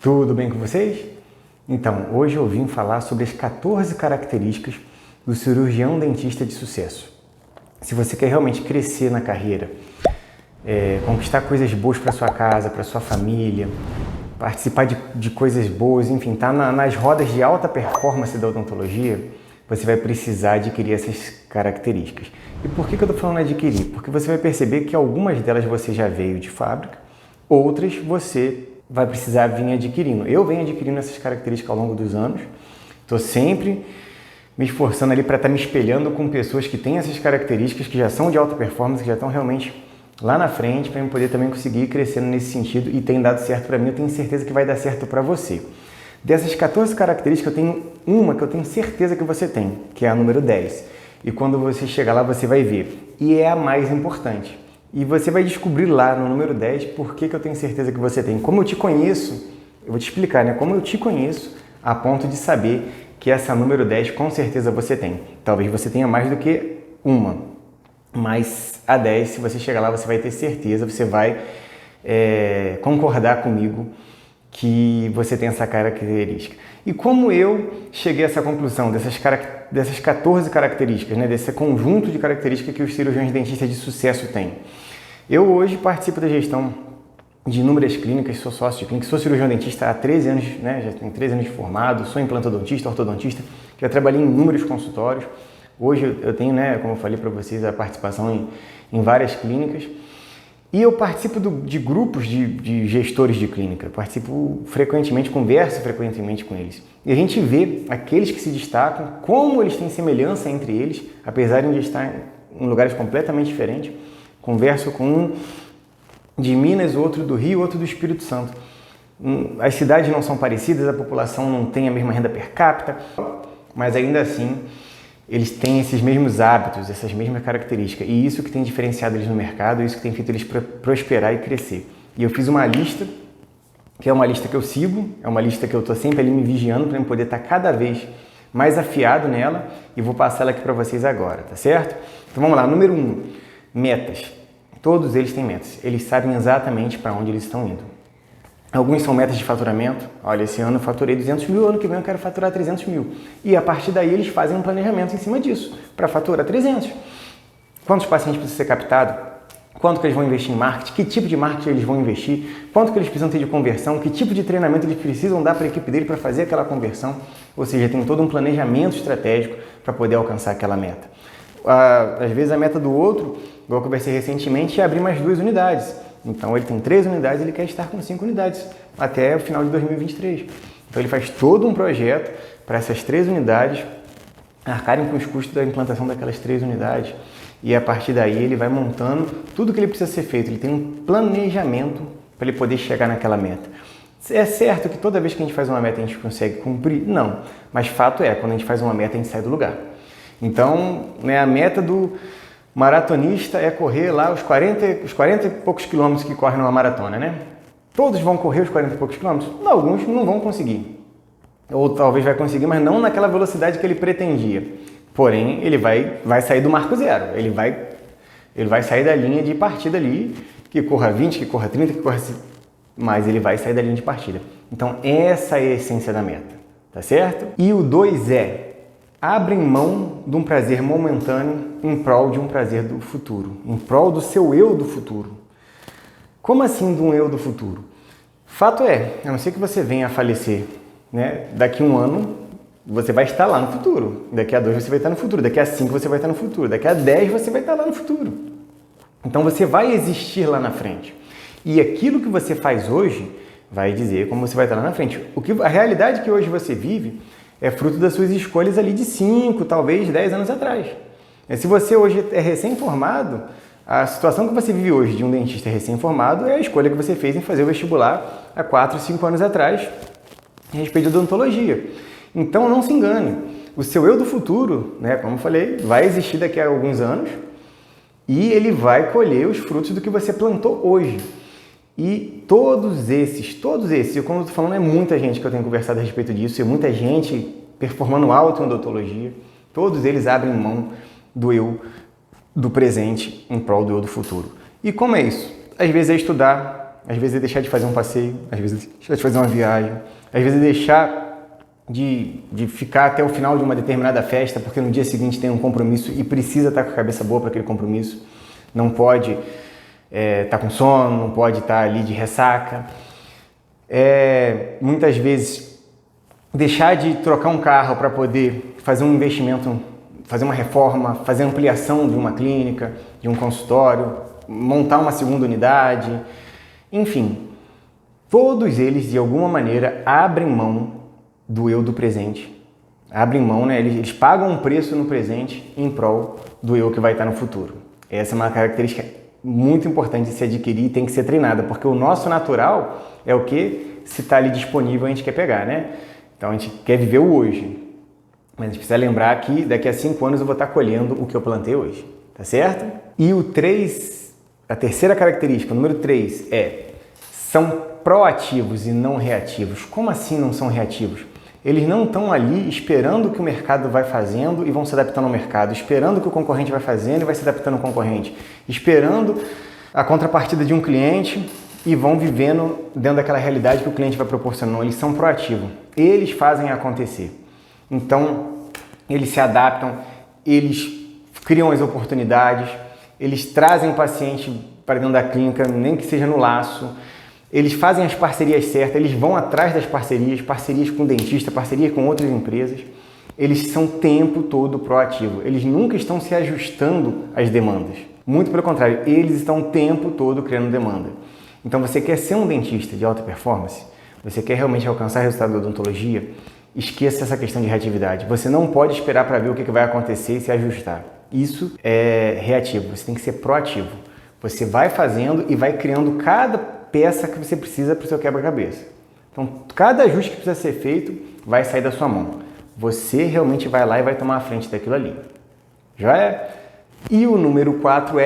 Tudo bem com vocês? Então, hoje eu vim falar sobre as 14 características do cirurgião dentista de sucesso. Se você quer realmente crescer na carreira, conquistar coisas boas para sua casa, para sua família, participar de coisas boas, enfim, estar nas rodas de alta performance da odontologia, você vai precisar adquirir essas características. E por que eu estou falando adquirir? Porque você vai perceber que algumas delas você já veio de fábrica, outras você vai precisar vir adquirindo. Eu venho adquirindo essas características ao longo dos anos, estou sempre me esforçando ali para estar me espelhando com pessoas que têm essas características, que já são de alta performance, que já estão realmente lá na frente, para eu poder também conseguir ir crescendo nesse sentido, e tem dado certo para mim, eu tenho certeza que vai dar certo para você. Dessas 14 características, eu tenho uma que eu tenho certeza que você tem, que é a número 10. E quando você chegar lá, você vai ver. E é a mais importante. E você vai descobrir lá no número 10 por que eu tenho certeza que você tem. Como eu te conheço, eu vou te explicar, né? Como eu te conheço a ponto de saber que essa número 10 com certeza você tem. Talvez você tenha mais do que uma, mas a 10, se você chegar lá, você vai ter certeza, você vai concordar comigo que você tem essa característica. E como eu cheguei a essa conclusão dessas 14 características, né? Desse conjunto de características que os cirurgiões dentistas de sucesso têm? Eu hoje participo da gestão de inúmeras clínicas, sou sócio de clínica, sou cirurgião dentista há 13 anos, né? Já tenho 13 anos de formado, sou implantodontista, ortodontista, já trabalhei em inúmeros consultórios. Hoje eu tenho, né, como eu falei para vocês, a participação em várias clínicas. E eu participo de grupos de gestores de clínica, participo frequentemente, converso frequentemente com eles. E a gente vê aqueles que se destacam, como eles têm semelhança entre eles, apesar de estar em lugares completamente diferentes. Converso com um de Minas, outro do Rio, outro do Espírito Santo. As cidades não são parecidas, a população não tem a mesma renda per capita, mas ainda assim eles têm esses mesmos hábitos, essas mesmas características. E isso que tem diferenciado eles no mercado, isso que tem feito eles prosperar e crescer. E eu fiz uma lista, que é uma lista que eu sigo, é uma lista que eu estou sempre ali me vigiando para eu poder estar cada vez mais afiado nela, e vou passar ela aqui para vocês agora, tá certo? Então vamos lá, número 1, metas. Todos eles têm metas, eles sabem exatamente para onde eles estão indo. Alguns são metas de faturamento. Olha, esse ano eu faturei 200 mil, ano que vem eu quero faturar 300 mil. E a partir daí eles fazem um planejamento em cima disso, para faturar 300. Quantos pacientes precisam ser captados? Quanto que eles vão investir em marketing? Que tipo de marketing eles vão investir? Quanto que eles precisam ter de conversão? Que tipo de treinamento eles precisam dar para a equipe dele para fazer aquela conversão? Ou seja, tem todo um planejamento estratégico para poder alcançar aquela meta. Às vezes a meta do outro, igual eu conversei recentemente, é abrir mais 2 unidades. Então ele tem 3 unidades, ele quer estar com 5 unidades até o final de 2023. Então ele faz todo um projeto para essas 3 unidades arcarem com os custos da implantação daquelas 3 unidades. E a partir daí ele vai montando tudo que ele precisa ser feito. Ele tem um planejamento para ele poder chegar naquela meta. É certo que toda vez que a gente faz uma meta a gente consegue cumprir? Não. Mas fato é, quando a gente faz uma meta a gente sai do lugar. Então, né, a meta do maratonista é correr lá os 40 e poucos quilômetros que correm numa maratona, né? Todos vão correr os 40 e poucos quilômetros? Não, alguns não vão conseguir. Ou talvez vai conseguir, mas não naquela velocidade que ele pretendia. Porém, ele vai sair do marco zero. Ele vai sair da linha de partida ali, que corra 20, que corra 30, que corra... Mas ele vai sair da linha de partida. Então, essa é a essência da meta, tá certo? E o 2 abrem mão de um prazer momentâneo em prol de um prazer do futuro, em prol do seu eu do futuro. Como assim de um eu do futuro? Fato é, a não ser que você venha a falecer, né? Daqui a 1 ano você vai estar lá no futuro, daqui a 2 você vai estar no futuro, daqui a 5 você vai estar no futuro, daqui a 10 você vai estar lá no futuro. Então você vai existir lá na frente. E aquilo que você faz hoje vai dizer como você vai estar lá na frente. A realidade que hoje você vive é fruto das suas escolhas ali de 5, talvez 10 anos atrás. Se você hoje é recém-formado, a situação que você vive hoje de um dentista recém-formado é a escolha que você fez em fazer o vestibular há 4, 5 anos atrás, a respeito da odontologia. Então não se engane, o seu eu do futuro, né, como eu falei, vai existir daqui a alguns anos e ele vai colher os frutos do que você plantou hoje. E todos esses, como eu estou falando, é muita gente que eu tenho conversado a respeito disso, é muita gente performando alto em odontologia, todos eles abrem mão do eu do presente em prol do eu do futuro. E como é isso? Às vezes é estudar às vezes é deixar de fazer um passeio, às vezes é deixar de fazer uma viagem, às vezes é deixar de ficar até o final de uma determinada festa, porque no dia seguinte tem um compromisso e precisa estar com a cabeça boa para aquele compromisso. Não pode estar com sono, não pode estar ali de ressaca. Muitas vezes deixar de trocar um carro para poder fazer um investimento, fazer uma reforma, fazer ampliação de uma clínica, de um consultório, montar uma segunda unidade, enfim, todos eles de alguma maneira abrem mão do eu do presente, abrem mão, né? Eles pagam um preço no presente em prol do eu que vai estar no futuro. Essa é uma característica muito importante de se adquirir e tem que ser treinada, porque o nosso natural é o que se está ali disponível a gente quer pegar, né? Então a gente quer viver o hoje, mas a gente precisa lembrar que daqui a 5 anos eu vou estar colhendo o que eu plantei hoje, tá certo? E a terceira característica, o número 3, são proativos e não reativos. Como assim não são reativos? Eles não estão ali esperando o que o mercado vai fazendo e vão se adaptando ao mercado, esperando o que o concorrente vai fazendo e vai se adaptando ao concorrente, esperando a contrapartida de um cliente e vão vivendo dentro daquela realidade que o cliente vai proporcionando. Eles são proativos, eles fazem acontecer. Então, eles se adaptam, eles criam as oportunidades, eles trazem o paciente para dentro da clínica, nem que seja no laço, eles fazem as parcerias certas, eles vão atrás das parcerias com o dentista, parceria com outras empresas. Eles são o tempo todo proativos, eles nunca estão se ajustando às demandas. Muito pelo contrário, eles estão o tempo todo criando demanda. Então você quer ser um dentista de alta performance? Você quer realmente alcançar resultado da odontologia? Esqueça essa questão de reatividade. Você não pode esperar para ver o que vai acontecer e se ajustar. Isso é reativo, você tem que ser proativo. Você vai fazendo e vai criando cada peça que você precisa para o seu quebra-cabeça. Então, cada ajuste que precisa ser feito vai sair da sua mão. Você realmente vai lá e vai tomar a frente daquilo ali. Já é? E o número 4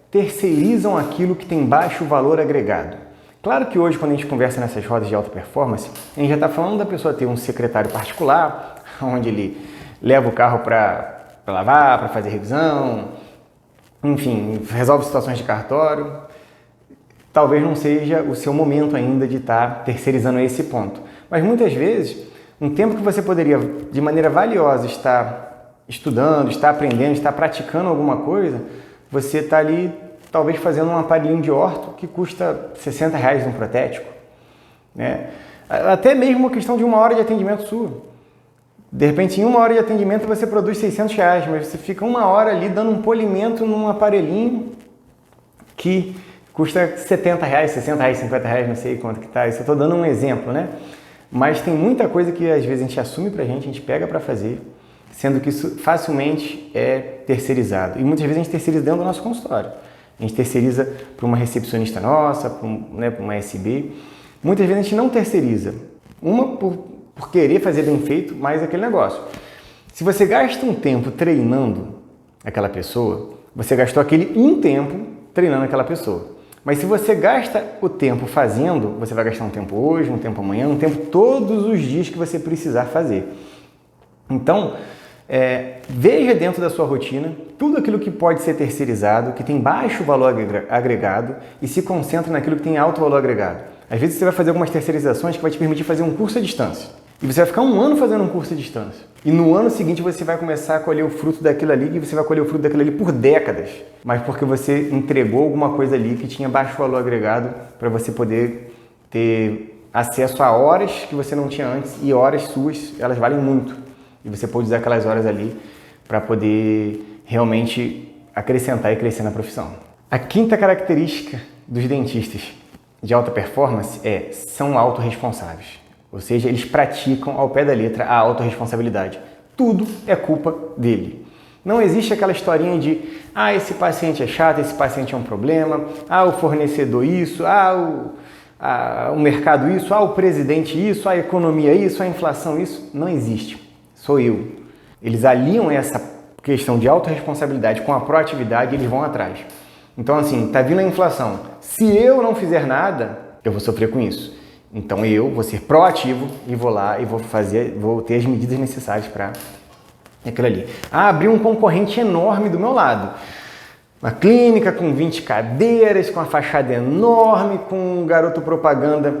terceirizam aquilo que tem baixo valor agregado. Claro que hoje, quando a gente conversa nessas rodas de alta performance, a gente já está falando da pessoa ter um secretário particular, onde ele leva o carro para lavar, para fazer revisão, enfim, resolve situações de cartório. Talvez não seja o seu momento ainda de estar terceirizando a esse ponto. Mas muitas vezes, um tempo que você poderia, de maneira valiosa, estar estudando, estar aprendendo, estar praticando alguma coisa, você está ali, talvez, fazendo um aparelhinho de orto que custa R$60 um protético, né? Até mesmo uma questão de 1 hora de atendimento sua. De repente, em 1 hora de atendimento, você produz R$600, mas você fica 1 hora ali dando um polimento num aparelhinho que custa R$70, R$60, R$50, não sei quanto que tá. Isso eu estou dando um exemplo, né? Mas tem muita coisa que às vezes a gente assume pra gente, a gente pega para fazer, sendo que isso facilmente é terceirizado. E muitas vezes a gente terceiriza dentro do nosso consultório. A gente terceiriza para uma recepcionista nossa, para uma SB. Muitas vezes a gente não terceiriza. Uma por querer fazer bem feito, mas aquele negócio. Se você gasta um tempo treinando aquela pessoa, você gastou aquele um tempo treinando aquela pessoa. Mas se você gasta o tempo fazendo, você vai gastar um tempo hoje, um tempo amanhã, um tempo todos os dias que você precisar fazer. Então, veja dentro da sua rotina tudo aquilo que pode ser terceirizado, que tem baixo valor agregado e se concentre naquilo que tem alto valor agregado. Às vezes você vai fazer algumas terceirizações que vai te permitir fazer um curso à distância. E você vai ficar 1 ano fazendo um curso à distância. E no ano seguinte você vai começar a colher o fruto daquilo ali e você vai colher o fruto daquilo ali por décadas. Mas porque você entregou alguma coisa ali que tinha baixo valor agregado para você poder ter acesso a horas que você não tinha antes e horas suas, elas valem muito. E você pode usar aquelas horas ali para poder realmente acrescentar e crescer na profissão. A quinta característica dos dentistas de alta performance são autorresponsáveis. Ou seja, eles praticam ao pé da letra a autorresponsabilidade. Tudo é culpa dele. Não existe aquela historinha de esse paciente é chato, esse paciente é um problema, o fornecedor isso, o mercado isso, o presidente isso, a economia isso, a inflação isso. Não existe. Sou eu. Eles aliam essa questão de autorresponsabilidade com a proatividade e eles vão atrás. Então, assim, tá vindo a inflação. Se eu não fizer nada, eu vou sofrer com isso. Então eu vou ser proativo e vou lá e vou ter as medidas necessárias para aquilo ali. Abriu um concorrente enorme do meu lado. Uma clínica com 20 cadeiras, com uma fachada enorme, com um garoto propaganda,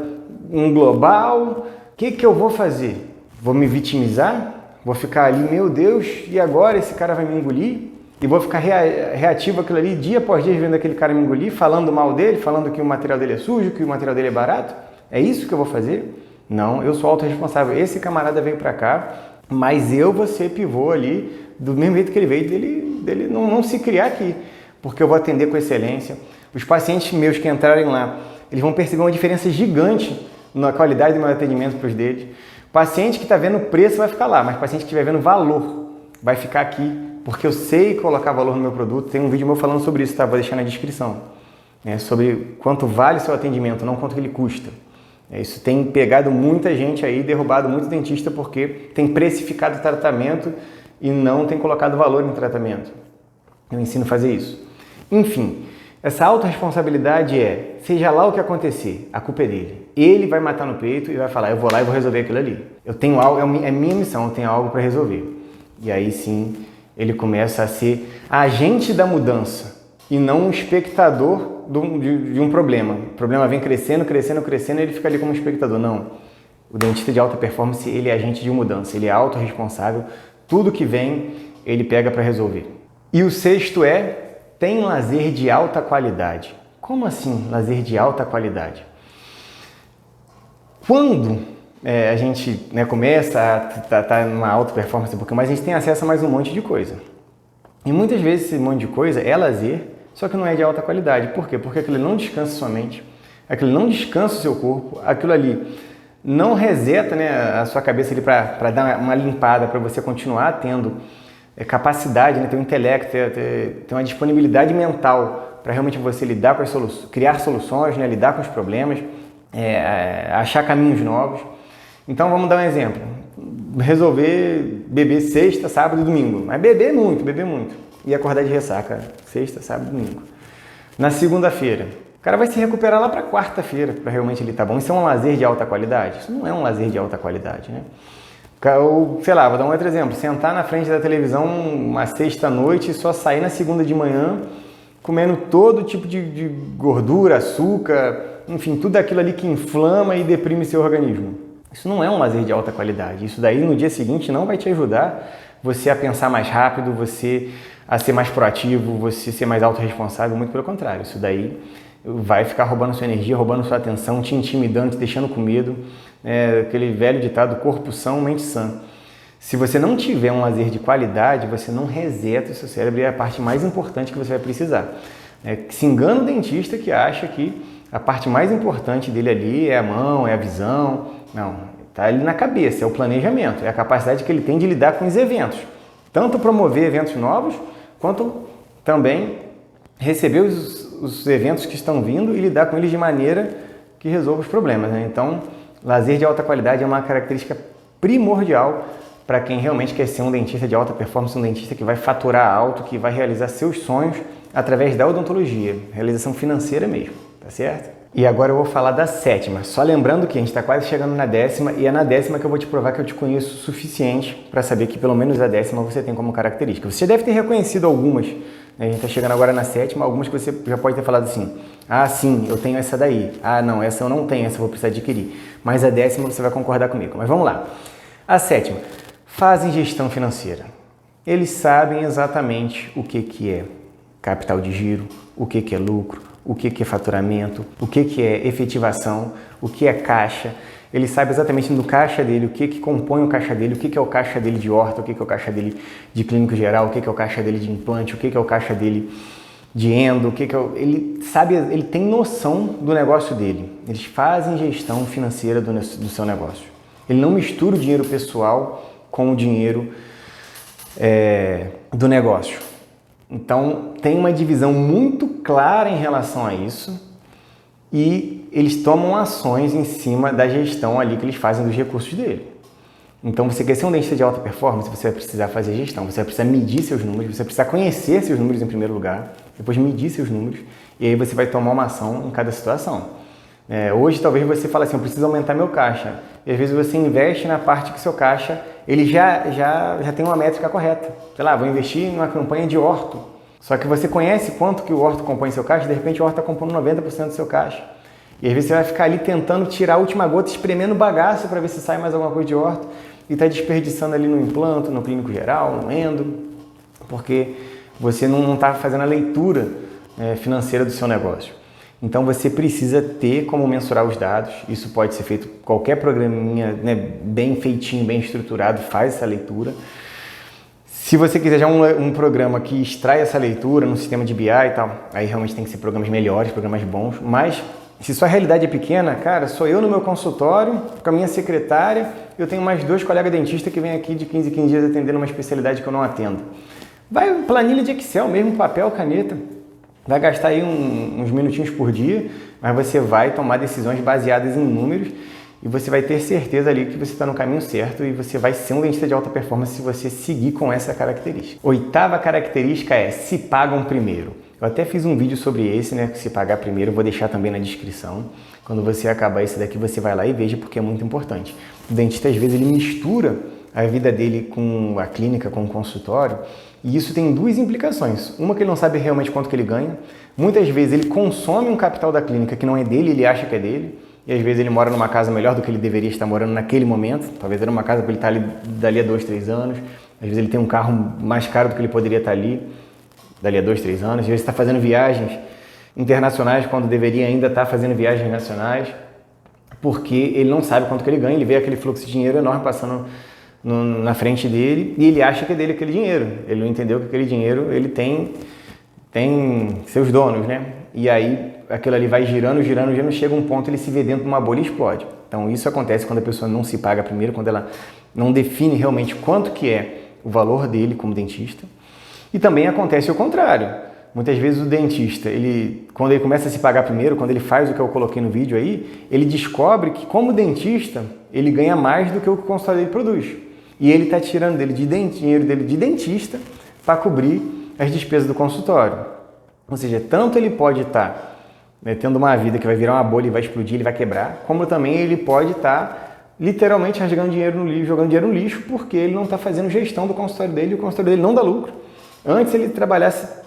um global. O que eu vou fazer? Vou me vitimizar? Vou ficar ali, meu Deus, e agora esse cara vai me engolir? E vou ficar reativo àquilo ali, dia após dia, vendo aquele cara me engolir, falando mal dele, falando que o material dele é sujo, que o material dele é barato? É isso que eu vou fazer? Não, eu sou autorresponsável. Esse camarada veio pra cá, mas eu vou ser pivô ali, do mesmo jeito que ele veio, dele não se criar aqui, porque eu vou atender com excelência. Os pacientes meus que entrarem lá, eles vão perceber uma diferença gigante na qualidade do meu atendimento para os deles. O paciente que está vendo preço vai ficar lá, mas o paciente que estiver vendo valor vai ficar aqui, porque eu sei colocar valor no meu produto. Tem um vídeo meu falando sobre isso, tá? Vou deixar na descrição. Sobre quanto vale seu atendimento, não quanto que ele custa. Isso tem pegado muita gente aí, derrubado muito dentista, porque tem precificado o tratamento e não tem colocado valor em tratamento. Eu ensino a fazer isso. Enfim, essa autorresponsabilidade seja lá o que acontecer, a culpa é dele. Ele vai matar no peito e vai falar, eu vou lá e vou resolver aquilo ali. Eu tenho algo, é minha missão, eu tenho algo para resolver. E aí sim, ele começa a ser agente da mudança e não um espectador de um problema. O problema vem crescendo, crescendo, crescendo e ele fica ali como espectador. Não. O dentista de alta performance, ele é agente de mudança, ele é autorresponsável. Tudo que vem, ele pega para resolver. E o sexto tem lazer de alta qualidade. Como assim, lazer de alta qualidade? Quando a gente começa a estar numa alta performance um pouquinho mais, a gente tem acesso a mais um monte de coisa. E muitas vezes esse monte de coisa é lazer, só que não é de alta qualidade. Por quê? Porque aquilo não descansa sua mente, aquilo não descansa o seu corpo, aquilo ali não reseta a sua cabeça ali para dar uma limpada, para você continuar tendo capacidade, ter um intelecto, ter uma disponibilidade mental para realmente você lidar com as soluções, criar soluções, lidar com os problemas, achar caminhos novos. Então vamos dar um exemplo. Resolver beber sexta, sábado e domingo. Mas beber muito. E acordar de ressaca sexta, sábado e domingo. Na segunda-feira, o cara vai se recuperar lá para quarta-feira para realmente ele estar bom. Isso é um lazer de alta qualidade? Isso não é um lazer de alta qualidade, né? Ou, sei lá, vou dar um outro exemplo. Sentar na frente da televisão uma sexta-noite e só sair na segunda de manhã comendo todo tipo de gordura, açúcar, enfim, tudo aquilo ali que inflama e deprime seu organismo. Isso não é um lazer de alta qualidade. Isso daí no dia seguinte não vai te ajudar você a pensar mais rápido, você a ser mais proativo, você ser mais autorresponsável, muito pelo contrário. Isso daí vai ficar roubando sua energia, roubando sua atenção, te intimidando, te deixando com medo. Aquele velho ditado, corpo são, mente sã. Se você não tiver um lazer de qualidade, você não reseta o seu cérebro e é a parte mais importante que você vai precisar. Se engana o dentista que acha que a parte mais importante dele ali é a mão, é a visão. Não, está ali na cabeça, é o planejamento, é a capacidade que ele tem de lidar com os eventos. Tanto promover eventos novos, quanto também receber os eventos que estão vindo e lidar com eles de maneira que resolva os problemas. Então, lazer de alta qualidade é uma característica primordial para quem realmente quer ser um dentista de alta performance, um dentista que vai faturar alto, que vai realizar seus sonhos através da odontologia, realização financeira mesmo, tá certo? E agora eu vou falar da sétima, só lembrando que a gente está quase chegando na décima e é na décima que eu vou te provar que eu te conheço o suficiente para saber que pelo menos a décima você tem como característica. Você já deve ter reconhecido algumas, a gente está chegando agora na sétima, algumas que você já pode ter falado assim, sim, eu tenho essa daí, não, essa eu não tenho, essa eu vou precisar adquirir, mas a décima você vai concordar comigo. Mas vamos lá, a sétima, fazem gestão financeira. Eles sabem exatamente o que é capital de giro, o que é lucro, o que é faturamento, o que é efetivação, o que é caixa. Ele sabe exatamente no caixa dele o que compõe o caixa dele, o que é o caixa dele de horta, o que é o caixa dele de clínico geral, o que é o caixa dele de implante, o que é o caixa dele de endo, ele sabe, ele tem noção do negócio dele. Eles fazem gestão financeira do seu negócio. Ele não mistura o dinheiro pessoal com o dinheiro do negócio. Então, tem uma divisão muito clara em relação a isso e eles tomam ações em cima da gestão ali que eles fazem dos recursos dele. Então, você quer ser um dentista de alta performance, você vai precisar fazer gestão, você vai precisar medir seus números, você vai precisar conhecer seus números em primeiro lugar, depois medir seus números e aí você vai tomar uma ação em cada situação. Hoje, talvez você fale assim, eu preciso aumentar meu caixa. E às vezes você investe na parte que seu caixa, ele já tem uma métrica correta. Sei lá, vou investir numa campanha de orto. Só que você conhece quanto que o orto compõe seu caixa, de repente o orto está compondo 90% do seu caixa. E às vezes você vai ficar ali tentando tirar a última gota, espremendo o bagaço para ver se sai mais alguma coisa de orto e está desperdiçando ali no implanto, no clínico geral, no endo, porque você não está fazendo a leitura financeira do seu negócio. Então você precisa ter como mensurar os dados, isso pode ser feito, qualquer programinha bem feitinho, bem estruturado, faz essa leitura. Se você quiser já um programa que extrai essa leitura no sistema de BI e tal, aí realmente tem que ser programas melhores, programas bons, mas se sua realidade é pequena, cara, sou eu no meu consultório, com a minha secretária, eu tenho mais 2 colegas dentistas que vêm aqui de 15 em 15 dias atendendo uma especialidade que eu não atendo. Vai planilha de Excel mesmo, papel, caneta. Vai gastar aí uns minutinhos por dia, mas você vai tomar decisões baseadas em números e você vai ter certeza ali que você está no caminho certo e você vai ser um dentista de alta performance se você seguir com essa característica. 8ª característica é se pagam primeiro. Eu até fiz um vídeo sobre esse, se pagar primeiro, vou deixar também na descrição. Quando você acabar esse daqui, você vai lá e veja porque é muito importante. O dentista, às vezes, ele mistura a vida dele com a clínica, com o consultório, e isso tem 2 implicações. Uma, que ele não sabe realmente quanto que ele ganha. Muitas vezes ele consome um capital da clínica que não é dele, ele acha que é dele, e às vezes ele mora numa casa melhor do que ele deveria estar morando naquele momento. Talvez era uma casa para ele estar ali dali a 2, 3 anos. Às vezes ele tem um carro mais caro do que ele poderia estar ali dali a 2, 3 anos. Às vezes está fazendo viagens internacionais quando deveria ainda estar fazendo viagens nacionais, porque ele não sabe quanto que ele ganha, ele vê aquele fluxo de dinheiro enorme passando na frente dele e ele acha que é dele aquele dinheiro. Ele não entendeu que aquele dinheiro ele tem seus donos, E aí aquilo ali vai girando, chega um ponto ele se vê dentro de uma bolha e explode. Então isso acontece quando a pessoa não se paga primeiro, quando ela não define realmente quanto que é o valor dele como dentista. E também acontece o contrário. Muitas vezes o dentista, quando ele começa a se pagar primeiro, quando ele faz o que eu coloquei no vídeo aí, ele descobre que como dentista, ele ganha mais do que o que o consultório dele produz. E ele está tirando dinheiro dele de dentista para cobrir as despesas do consultório. Ou seja, tanto ele pode estar tendo uma vida que vai virar uma bolha e vai explodir, ele vai quebrar, como também ele pode estar literalmente rasgando dinheiro no lixo, jogando dinheiro no lixo, porque ele não está fazendo gestão do consultório dele e o consultório dele não dá lucro. Antes ele trabalhasse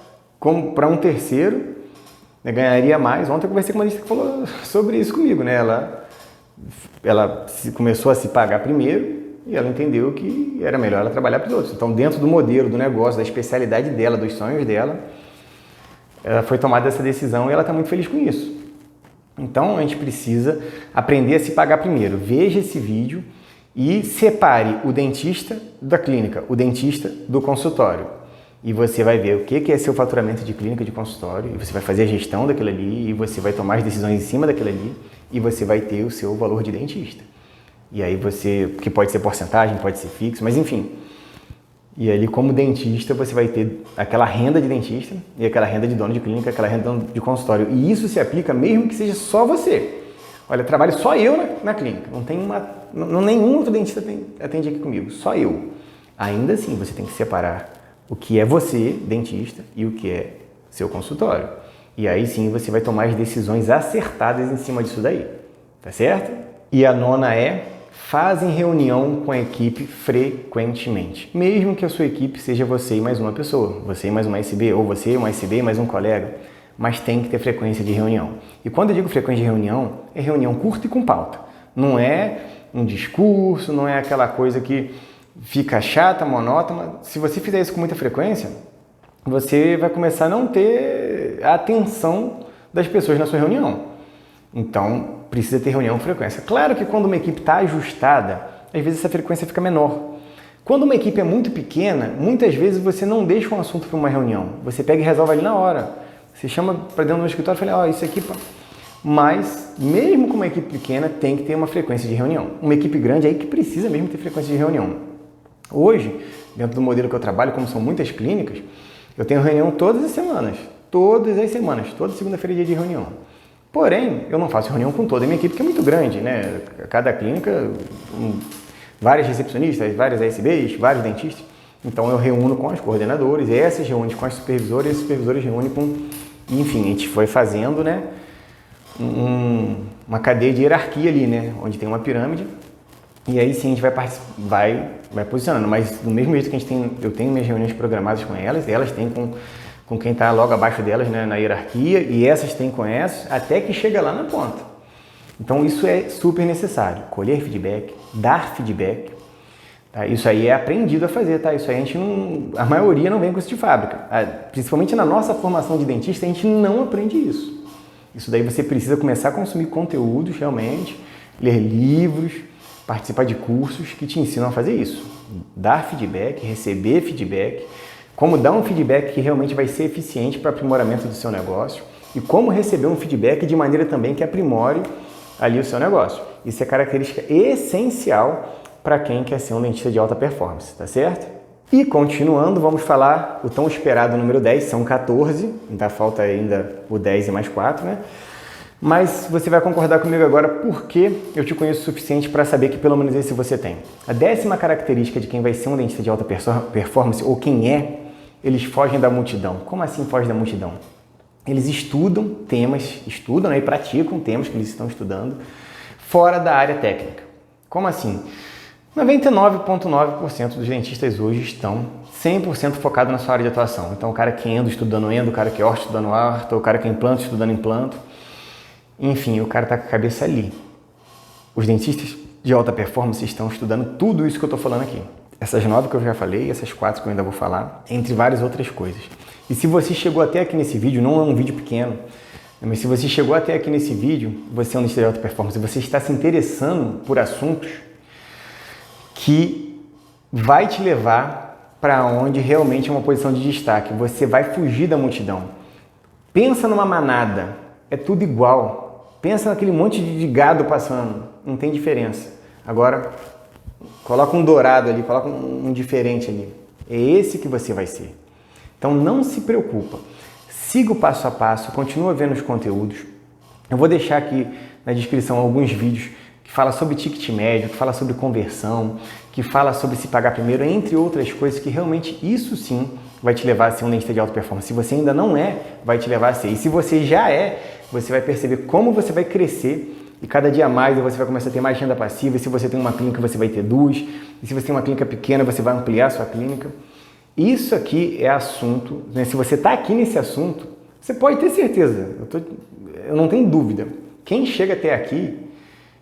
para um terceiro, ganharia mais. Ontem eu conversei com uma dentista que falou sobre isso comigo, Ela começou a se pagar primeiro e ela entendeu que era melhor ela trabalhar para os outros. Então, dentro do modelo, do negócio, da especialidade dela, dos sonhos dela, ela foi tomada essa decisão e ela está muito feliz com isso. Então, a gente precisa aprender a se pagar primeiro. Veja esse vídeo e separe o dentista da clínica, o dentista do consultório. E você vai ver o que é seu faturamento de clínica, de consultório, e você vai fazer a gestão daquilo ali, e você vai tomar as decisões em cima daquilo ali, e você vai ter o seu valor de dentista. E aí que pode ser porcentagem, pode ser fixo, mas enfim. E ali como dentista você vai ter aquela renda de dentista, e aquela renda de dono de clínica, aquela renda de dono de consultório. E isso se aplica mesmo que seja só você. Olha, trabalho só eu na clínica, nenhum outro dentista atende aqui comigo, só eu. Ainda assim, você tem que separar o que é você, dentista, e o que é seu consultório. E aí sim você vai tomar as decisões acertadas em cima disso daí, tá certo? E a 9ª é: fazem reunião com a equipe frequentemente. Mesmo que a sua equipe seja você e mais uma pessoa, você e mais uma SB, ou você e uma SB e mais um colega, mas tem que ter frequência de reunião. E quando eu digo frequência de reunião, é reunião curta e com pauta. Não é um discurso, não é aquela coisa que fica chata, monótona. Se você fizer isso com muita frequência, você vai começar a não ter a atenção das pessoas na sua reunião. Então, precisa ter reunião com frequência. Claro que quando uma equipe está ajustada, às vezes essa frequência fica menor. Quando uma equipe é muito pequena, muitas vezes você não deixa um assunto para uma reunião. Você pega e resolve ali na hora. Você chama para dentro do escritório e fala, isso aqui... Mas, mesmo com uma equipe pequena, tem que ter uma frequência de reunião. Uma equipe grande aí que precisa mesmo ter frequência de reunião. Hoje, dentro do modelo que eu trabalho, como são muitas clínicas, eu tenho reunião todas as semanas. Toda segunda-feira é dia de reunião. Porém, eu não faço reunião com toda a minha equipe, que é muito grande, Cada clínica, várias recepcionistas, várias ASBs, vários dentistas. Então, eu reúno com as coordenadoras, essas reúnem com as supervisoras, e as supervisoras reúnem com... Enfim, a gente foi fazendo, uma cadeia de hierarquia ali, onde tem uma pirâmide. E aí sim a gente vai posicionando, mas do mesmo jeito que eu tenho minhas reuniões programadas com elas, elas têm com com quem está logo abaixo delas, né, na hierarquia, e essas têm com essas, até que chega lá na ponta. Então isso é super necessário, colher feedback, dar feedback. Tá? Isso aí é aprendido a fazer, tá? Isso aí a maioria não vem com isso de fábrica. Principalmente na nossa formação de dentista, a gente não aprende isso. Isso daí você precisa começar a consumir conteúdos realmente, ler livros, participar de cursos que te ensinam a fazer isso. Dar feedback, receber feedback, como dar um feedback que realmente vai ser eficiente para o aprimoramento do seu negócio e como receber um feedback de maneira também que aprimore ali o seu negócio. Isso é característica essencial para quem quer ser um dentista de alta performance, tá certo? E continuando, vamos falar o tão esperado número 10, são 14, ainda falta ainda o 10 e mais 4, né? Mas você vai concordar comigo agora porque eu te conheço o suficiente para saber que pelo menos esse você tem. A 10ª característica de quem vai ser um dentista de alta performance, ou quem é, eles fogem da multidão. Como assim fogem da multidão? Eles estudam temas, né, e praticam temas que eles estão estudando fora da área técnica. Como assim? 99,9% dos dentistas hoje estão 100% focados na sua área de atuação. Então o cara que é endo estudando endo, o cara que é orto estudando orto, o cara que é implanto estudando implanto. Enfim, o cara está com a cabeça ali. Os dentistas de alta performance estão estudando tudo isso que eu estou falando aqui. Essas 9 que eu já falei, essas 4 que eu ainda vou falar, entre várias outras coisas. E se você chegou até aqui nesse vídeo, não é um vídeo pequeno, mas se você chegou até aqui nesse vídeo, você é um dentista de alta performance, você está se interessando por assuntos que vai te levar para onde realmente é uma posição de destaque. Você vai fugir da multidão. Pensa numa manada, é tudo igual. Pensa naquele monte de gado passando, não tem diferença. Agora, coloca um dourado ali, coloca um diferente ali. É esse que você vai ser. Então não se preocupa. Siga o passo a passo, continua vendo os conteúdos. Eu vou deixar aqui na descrição alguns vídeos que fala sobre ticket médio, que fala sobre conversão, que fala sobre se pagar primeiro, entre outras coisas que realmente isso sim vai te levar a ser um dentista de alta performance. Se você ainda não é, vai te levar a ser. E se você já é, você vai perceber como você vai crescer e cada dia mais você vai começar a ter mais renda passiva. E se você tem uma clínica, você vai ter 2. E se você tem uma clínica pequena, você vai ampliar a sua clínica. Isso aqui é assunto, né? Se você está aqui nesse assunto, você pode ter certeza, eu não tenho dúvida. Quem chega até aqui,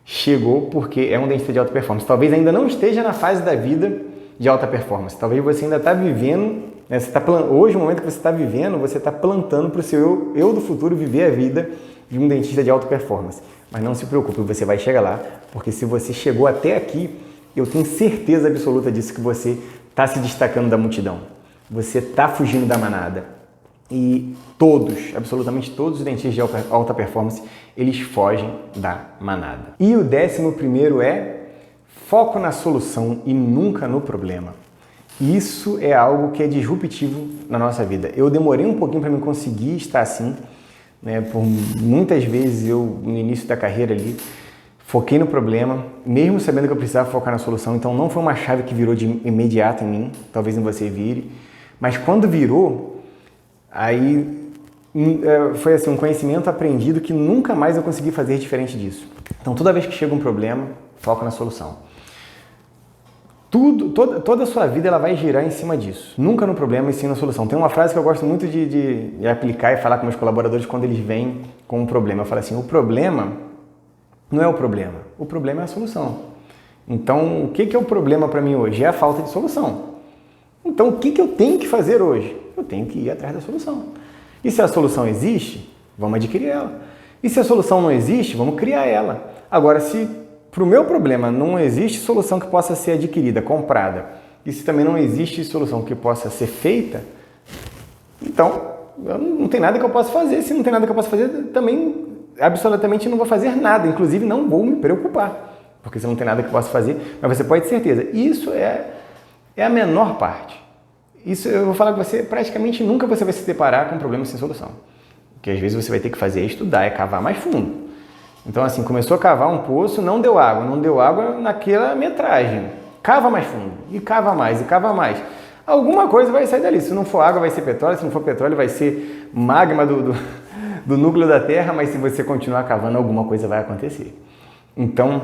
chegou porque é um dentista de alta performance. Talvez ainda não esteja na fase da vida de alta performance. Talvez você ainda está vivendo, né? Hoje, no momento que você está vivendo, você está plantando para o seu eu do futuro viver a vida de um dentista de alta performance. Mas não se preocupe, você vai chegar lá, porque se você chegou até aqui, eu tenho certeza absoluta disso, que você está se destacando da multidão. Você está fugindo da manada. E todos, absolutamente todos os dentistas de alta performance, eles fogem da manada. E o 11º é foco na solução e nunca no problema. Isso é algo que é disruptivo na nossa vida. Eu demorei um pouquinho para me conseguir estar assim, né? Por muitas vezes eu, no início da carreira ali, foquei no problema, mesmo sabendo que eu precisava focar na solução. Então não foi uma chave que virou de imediato em mim, talvez em você vire. Mas quando virou, aí foi assim, um conhecimento aprendido que nunca mais eu consegui fazer diferente disso. Então toda vez que chega um problema, foco na solução. Toda a sua vida ela vai girar em cima disso. Nunca no problema e sim na solução. Tem uma frase que eu gosto muito de aplicar e falar com meus colaboradores quando eles vêm com um problema. Eu falo assim, o problema não é o problema é a solução. Então, o que é o problema para mim hoje? É a falta de solução. Então, o que eu tenho que fazer hoje? Eu tenho que ir atrás da solução. E se a solução existe, vamos adquirir ela. E se a solução não existe, vamos criar ela. Agora, se para o meu problema não existe solução que possa ser adquirida, comprada, e se também não existe solução que possa ser feita, então não tem nada que eu possa fazer. Se não tem nada que eu possa fazer, também absolutamente não vou fazer nada. Inclusive, não vou me preocupar, porque se não tem nada que eu possa fazer, mas você pode ter certeza. Isso é a menor parte. Isso eu vou falar com você, praticamente nunca você vai se deparar com um problema sem solução. O que às vezes você vai ter que fazer é estudar, é cavar mais fundo. Então assim, começou a cavar um poço, não deu água naquela metragem. Cava mais fundo, e cava mais, e cava mais. Alguma coisa vai sair dali. Se não for água, vai ser petróleo. Se não for petróleo, vai ser magma do núcleo da Terra. Mas se você continuar cavando, alguma coisa vai acontecer. Então,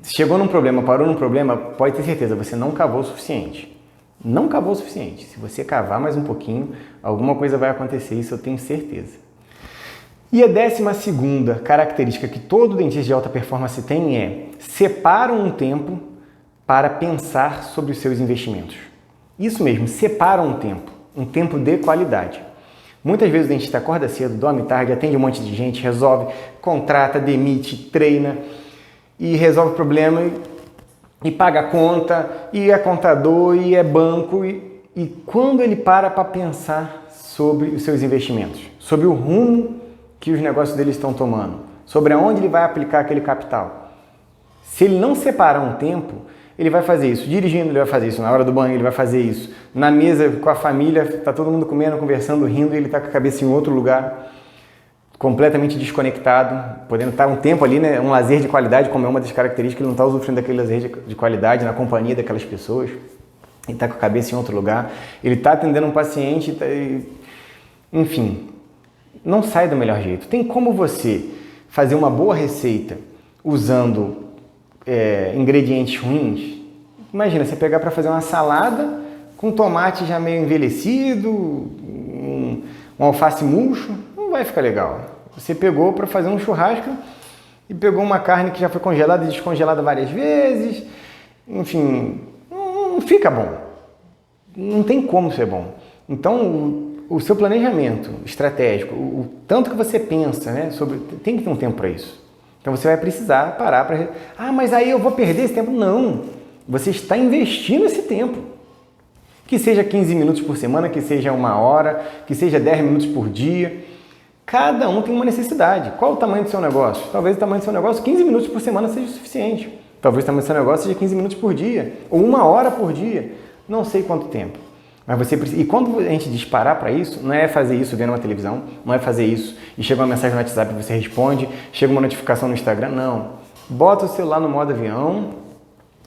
chegou num problema, parou num problema, pode ter certeza, você não cavou o suficiente. Não cavou o suficiente. Se você cavar mais um pouquinho, alguma coisa vai acontecer, isso eu tenho certeza. E a 12ª característica que todo dentista de alta performance tem é: separa um tempo para pensar sobre os seus investimentos. Isso mesmo, separa um tempo de qualidade. Muitas vezes o dentista acorda cedo, dorme tarde, atende um monte de gente, resolve, contrata, demite, treina e resolve o problema e paga a conta, e é contador, e é banco, e quando ele para pensar sobre os seus investimentos, sobre o rumo que os negócios dele estão tomando, sobre aonde ele vai aplicar aquele capital. Se ele não separar um tempo, ele vai fazer isso dirigindo, ele vai fazer isso na hora do banho, ele vai fazer isso na mesa com a família, está todo mundo comendo, conversando, rindo, e ele está com a cabeça em outro lugar, completamente desconectado, podendo estar um tempo ali, né, um lazer de qualidade, como é uma das características, ele não está usufruindo daquele lazer de qualidade na companhia daquelas pessoas, ele está com a cabeça em outro lugar, ele está atendendo um paciente, enfim, não sai do melhor jeito. Tem como você fazer uma boa receita usando ingredientes ruins? Imagina, você pegar para fazer uma salada com tomate já meio envelhecido, um alface murcho, não vai ficar legal. Você pegou para fazer um churrasco e pegou uma carne que já foi congelada e descongelada várias vezes, enfim, não fica bom. Não tem como ser bom. Então, o seu planejamento estratégico, o tanto que você pensa, né, tem que ter um tempo para isso. Então você vai precisar parar para... mas aí eu vou perder esse tempo. Não, você está investindo esse tempo. Que seja 15 minutos por semana, que seja 1 hora, que seja 10 minutos por dia. Cada um tem uma necessidade. Qual o tamanho do seu negócio? Talvez o tamanho do seu negócio, 15 minutos por semana seja o suficiente. Talvez o tamanho do seu negócio seja 15 minutos por dia, ou 1 hora por dia. Não sei quanto tempo. Mas você precisa... E quando a gente disparar para isso, não é fazer isso vendo uma televisão, não é fazer isso e chega uma mensagem no WhatsApp e você responde, chega uma notificação no Instagram, não. Bota o celular no modo avião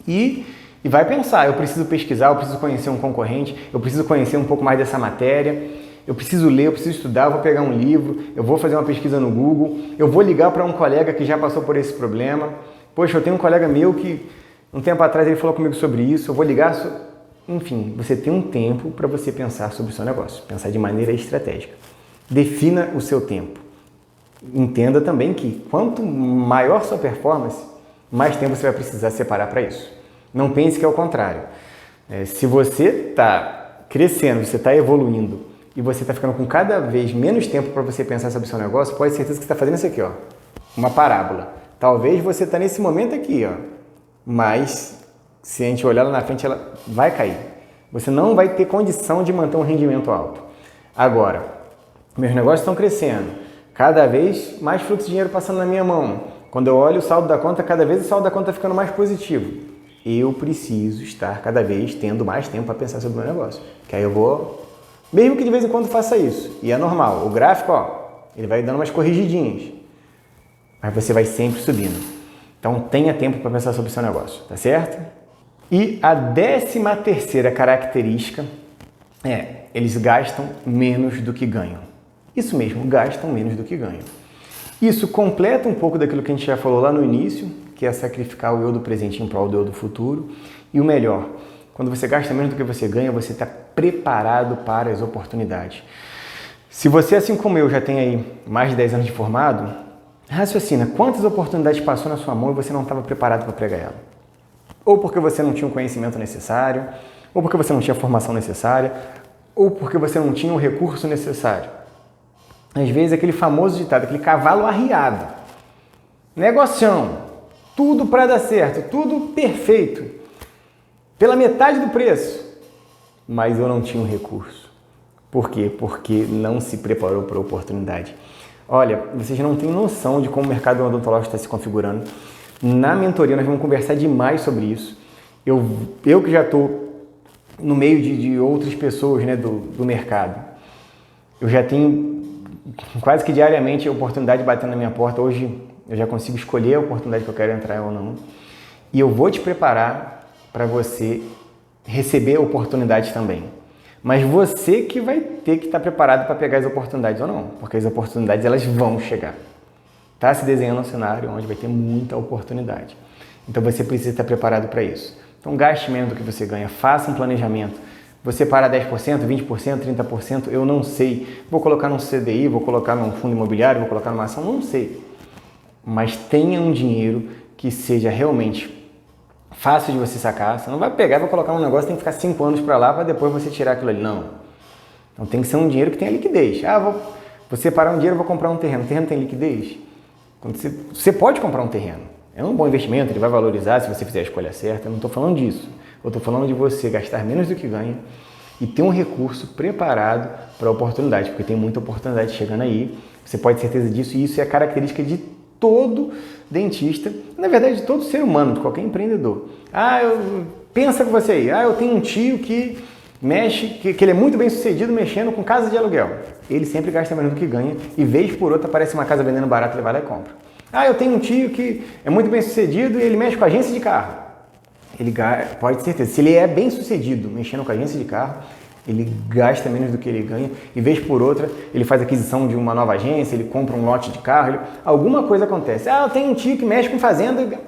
e vai pensar, eu preciso pesquisar, eu preciso conhecer um concorrente, eu preciso conhecer um pouco mais dessa matéria, eu preciso ler, eu preciso estudar, eu vou pegar um livro, eu vou fazer uma pesquisa no Google, eu vou ligar para um colega que já passou por esse problema. Poxa, eu tenho um colega meu que um tempo atrás ele falou comigo sobre isso, eu vou ligar... Enfim, você tem um tempo para você pensar sobre o seu negócio, pensar de maneira estratégica. Defina o seu tempo. Entenda também que quanto maior sua performance, mais tempo você vai precisar separar para isso. Não pense que é o contrário. Se você está crescendo, você está evoluindo e você está ficando com cada vez menos tempo para você pensar sobre o seu negócio, pode ter certeza que você está fazendo isso aqui, ó, uma parábola. Talvez você está nesse momento aqui, ó, mas... Se a gente olhar lá na frente, ela vai cair. Você não vai ter condição de manter um rendimento alto. Agora, meus negócios estão crescendo. Cada vez mais fluxo de dinheiro passando na minha mão. Quando eu olho o saldo da conta, cada vez o saldo da conta está ficando mais positivo. Eu preciso estar cada vez tendo mais tempo para pensar sobre o meu negócio. Que aí eu vou... Mesmo que de vez em quando faça isso. E é normal. O gráfico, ó, ele vai dando umas corrigidinhas. Mas você vai sempre subindo. Então tenha tempo para pensar sobre o seu negócio. Tá certo? E a 13ª característica é, eles gastam menos do que ganham. Isso mesmo, gastam menos do que ganham. Isso completa um pouco daquilo que a gente já falou lá no início, que é sacrificar o eu do presente em prol do eu do futuro. E o melhor, quando você gasta menos do que você ganha, você está preparado para as oportunidades. Se você, assim como eu, já tem aí mais de 10 anos de formado, raciocina quantas oportunidades passou na sua mão e você não estava preparado para pegar ela. Ou porque você não tinha o conhecimento necessário, ou porque você não tinha a formação necessária, ou porque você não tinha o recurso necessário. Às vezes aquele famoso ditado, aquele cavalo arriado. Negocião, tudo para dar certo, tudo perfeito, pela metade do preço, mas eu não tinha o recurso. Por quê? Porque não se preparou para a oportunidade. Olha, vocês não têm noção de como o mercado odontológico está se configurando. Na mentoria nós vamos conversar demais sobre isso. Eu que já estou no meio de outras pessoas, né, do mercado, eu já tenho quase que diariamente a oportunidade batendo na minha porta. Hoje eu já consigo escolher a oportunidade que eu quero entrar ou não. E eu vou te preparar para você receber oportunidades também. Mas você que vai ter que estar preparado para pegar as oportunidades ou não, porque as oportunidades elas vão chegar. Está se desenhando um cenário onde vai ter muita oportunidade. Então você precisa estar preparado para isso. Então gaste menos do que você ganha, faça um planejamento, Vou separar 10%, 20%, 30%, eu não sei. Vou colocar num CDI, vou colocar num fundo imobiliário, vou colocar numa ação, não sei. Mas tenha um dinheiro que seja realmente fácil de você sacar. Você não vai pegar e vai colocar um negócio, tem que ficar 5 anos para lá para depois você tirar aquilo ali. Não. Então tem que ser um dinheiro que tenha liquidez. Vou separar um dinheiro, vou comprar um terreno. O terreno tem liquidez? Você pode comprar um terreno. É um bom investimento, ele vai valorizar se você fizer a escolha certa. Eu não estou falando disso. Eu estou falando de você gastar menos do que ganha e ter um recurso preparado para a oportunidade, porque tem muita oportunidade chegando aí. Você pode ter certeza disso e isso é característica de todo dentista, na verdade de todo ser humano, de qualquer empreendedor. Pensa com você aí, eu tenho um tio que mexe, que ele é muito bem sucedido mexendo com casa de aluguel. Ele sempre gasta menos do que ganha e vez por outra aparece uma casa vendendo barato, ele vai lá e compra. Eu tenho um tio que é muito bem sucedido e ele mexe com agência de carro. Ele pode ter certeza, se ele é bem sucedido mexendo com agência de carro, ele gasta menos do que ele ganha e vez por outra ele faz aquisição de uma nova agência, ele compra um lote de carro, alguma coisa acontece. Eu tenho um tio que mexe com fazenda.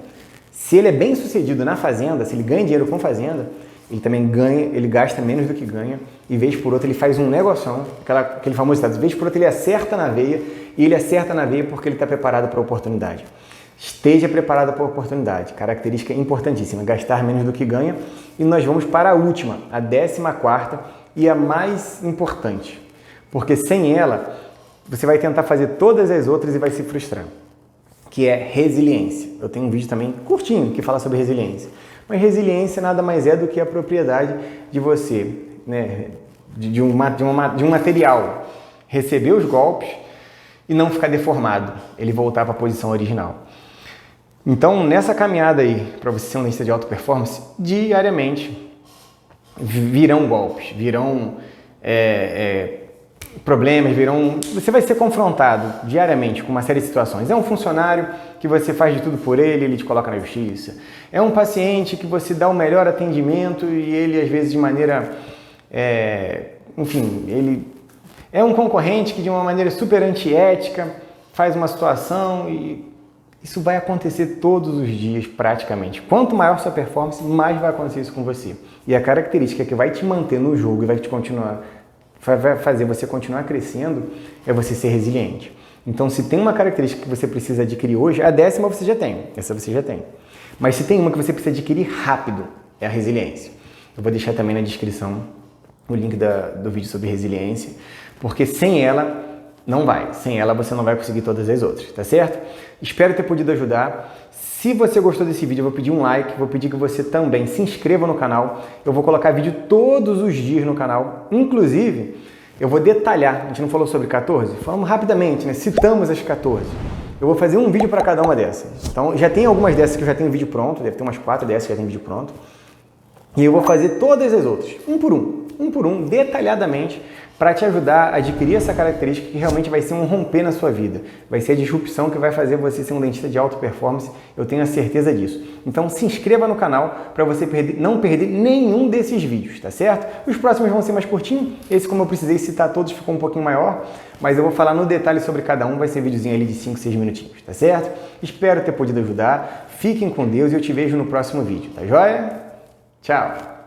Se ele é bem sucedido na fazenda, se ele ganha dinheiro com fazenda, ele também ganha, ele gasta menos do que ganha e vez por outra ele faz um negoção, aquele famoso estado, vez por outra ele acerta na veia e ele acerta na veia porque ele está preparado para a oportunidade. Esteja preparado para a oportunidade, característica importantíssima, gastar menos do que ganha. E nós vamos para a última, a 14ª e a mais importante, porque sem ela você vai tentar fazer todas as outras e vai se frustrar, que é resiliência. Eu tenho um vídeo também curtinho que fala sobre resiliência, mas resiliência nada mais é do que a propriedade de você, né, de um material receber os golpes e não ficar deformado, ele voltar para a posição original. Então, nessa caminhada aí, para você ser um dentista de alta performance, diariamente virão golpes, virão problemas, você vai ser confrontado diariamente com uma série de situações. É um funcionário que você faz de tudo por ele te coloca na justiça. É um paciente que você dá o melhor atendimento e ele, às vezes, de maneira... ele é um concorrente que, de uma maneira super antiética, faz uma situação e... Isso vai acontecer todos os dias, praticamente. Quanto maior sua performance, mais vai acontecer isso com você. E a característica que vai te manter no jogo e vai fazer você continuar crescendo é você ser resiliente. Então, se tem uma característica que você precisa adquirir hoje, a 10ª você já tem. Essa você já tem. Mas se tem uma que você precisa adquirir rápido, é a resiliência. Eu vou deixar também na descrição o link do vídeo sobre resiliência, porque sem ela... não vai. Sem ela você não vai conseguir todas as outras, tá certo? Espero ter podido ajudar. Se você gostou desse vídeo, eu vou pedir um like, vou pedir que você também se inscreva no canal. Eu vou colocar vídeo todos os dias no canal. Inclusive, eu vou detalhar. A gente não falou sobre 14? Falamos rapidamente, né? Citamos as 14. Eu vou fazer um vídeo para cada uma dessas. Então, já tem algumas dessas que eu já tenho vídeo pronto. Deve ter umas 4 dessas que já tem vídeo pronto. E eu vou fazer todas as outras, um por um, detalhadamente, para te ajudar a adquirir essa característica que realmente vai ser um romper na sua vida. Vai ser a disrupção que vai fazer você ser um dentista de alta performance, eu tenho a certeza disso. Então se inscreva no canal para você não perder nenhum desses vídeos, tá certo? Os próximos vão ser mais curtinhos, esse, como eu precisei citar todos, ficou um pouquinho maior, mas eu vou falar no detalhe sobre cada um, vai ser um videozinho ali de 5, 6 minutinhos, tá certo? Espero ter podido ajudar, fiquem com Deus e eu te vejo no próximo vídeo, tá joia? Tchau!